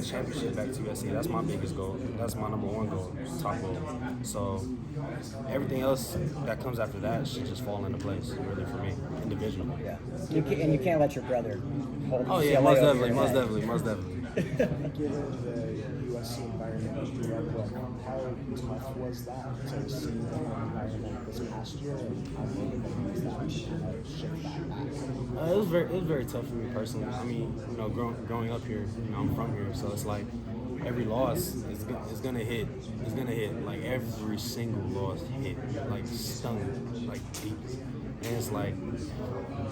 Championship back to USC. That's my biggest goal. That's my number one goal, top goal. So everything else that comes after that should just fall into place, really, for me, individually. Yeah. And you can't let your brother hold Oh UCLA yeah, most over definitely, your most head. definitely, most definitely. Given the USC environment you grew up with, how tough was that to see the environment this past year, and how motivating was that to kind of shift that back? It was very tough for me personally. I mean, growing up here, I'm from here, so it's like every loss is gonna hit. It's gonna hit. Like every single loss hit, like stung, like deep. And it's like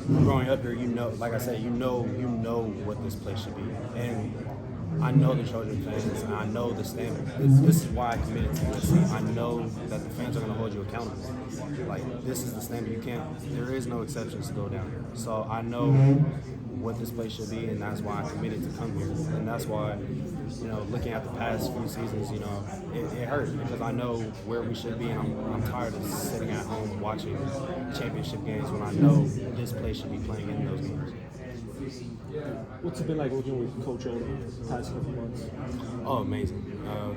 growing up here, like I said, you know what this place should be, and I know the Trojan fans, and I know the standard. This is why I committed to USC. I know that the fans are going to hold you accountable. Like, this is the standard. There is no exceptions to go down here. So I know what this place should be, and that's why I committed to come here. And that's why, looking at the past few seasons, it hurt because I know where we should be, and I'm tired of sitting at home watching championship games when I know this place should be playing in those games. What's it been like working with Coach Odom the past couple months? Oh, amazing!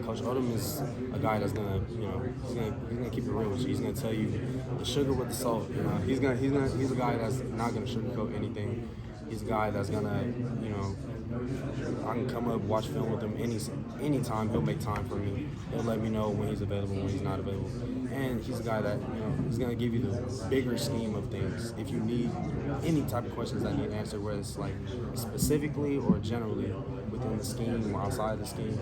Coach Odom is a guy that's gonna, he's gonna keep it real with you. He's gonna tell you the sugar with the salt. He's a guy that's not gonna sugarcoat anything. He's a guy that's gonna, I can come up, watch film with him anytime. He'll make time for me. He'll let me know when he's available, when he's not available. And he's a guy that, he's going to give you the bigger scheme of things. If you need any type of questions that need answered, whether it's like specifically or generally within the scheme or outside the scheme.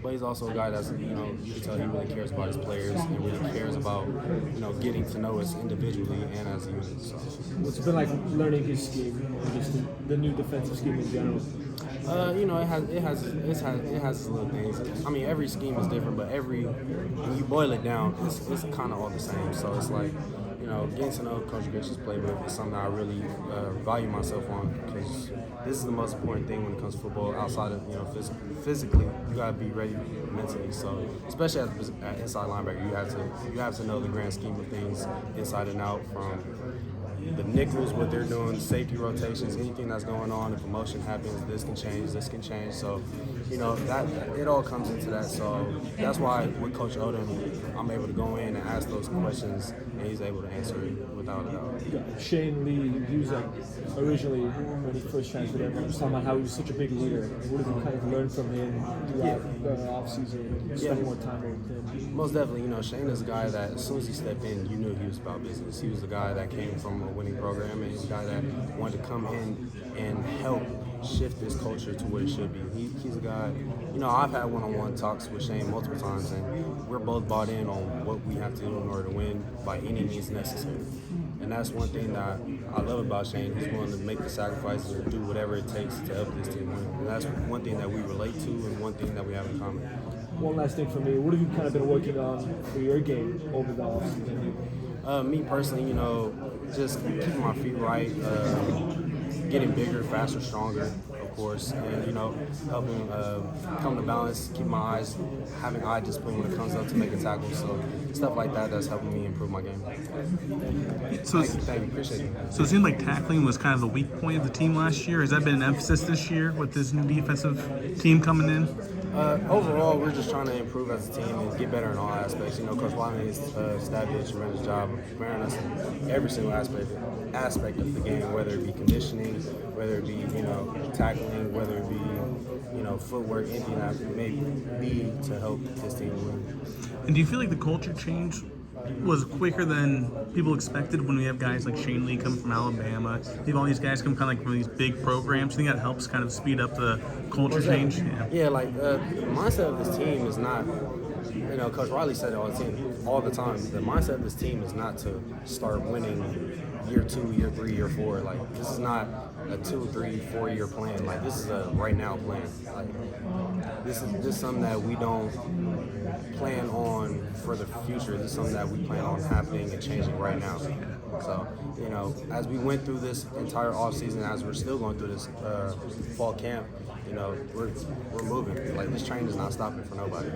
But he's also a guy that's, you can tell he really cares about his players and really cares about, getting to know us individually and as a unit. So. What's it been like learning his scheme, or just the new defensive scheme in general? It has its little things. I mean, every scheme is different, but when you boil it down, it's kind of all the same. So it's like, getting to know Coach Gritch's playbook is something I really value myself on, because this is the most important thing when it comes to football. Outside of physically, you gotta be ready mentally. So especially as an inside linebacker, you have to know the grand scheme of things inside and out, from the nickels, what they're doing, safety rotations, anything that's going on. If a motion happens, this can change. So, that it all comes into that. So that's why with Coach Odom, I'm able to go in and ask those questions, and he's able to answer it without a doubt. Shane Lee, he was like originally when he first transferred in, I was talking about how he was such a big leader. What did you kind of learn from him throughout the offseason, spending more time with him? Most definitely, Shane is a guy that as soon as he stepped in, you knew he was about business. He was a guy that came from a winning program, and he's a guy that wanted to come in and help shift this culture to what it should be. He's a guy, I've had one-on-one talks with Shane multiple times, and we're both bought in on what we have to do in order to win by any means necessary. And that's one thing that I love about Shane. He's willing to make the sacrifices and do whatever it takes to help this team win. And that's one thing that we relate to, and one thing that we have in common. One last thing for me, what have you kind of been working on for your game over the offseason? Me personally, just keeping my feet right, getting bigger, faster, stronger, of course, and helping come to balance, keep my eyes, having eye discipline when it comes up to making tackles. So stuff like that's helping me improve my game. So Thank you, appreciate it. So it seemed like tackling was kind of the weak point of the team last year. Has that been an emphasis this year with this new defensive team coming in? Overall, we're just trying to improve as a team and get better in all aspects. Coach Ralen and staff did a tremendous job of preparing us in every single aspect of the game, whether it be conditioning, whether it be tackling, whether it be footwork, anything that may be to help this team win. And do you feel like the culture change was quicker than people expected when we have guys like Shane Lee coming from Alabama? You have all these guys come kind of like from these big programs. I think that helps kind of speed up the culture change. Yeah, the mindset of this team is not, Coach Riley said it all the time. The mindset of this team is not to start winning year 2, year 3, year 4. This is not a 2, 3, 4 year plan. This is a right now plan. This is something that we don't plan on for the future. This is something that we plan on happening and changing right now. So, as we went through this entire offseason, as we're still going through this fall camp, we're moving. This train is not stopping for nobody.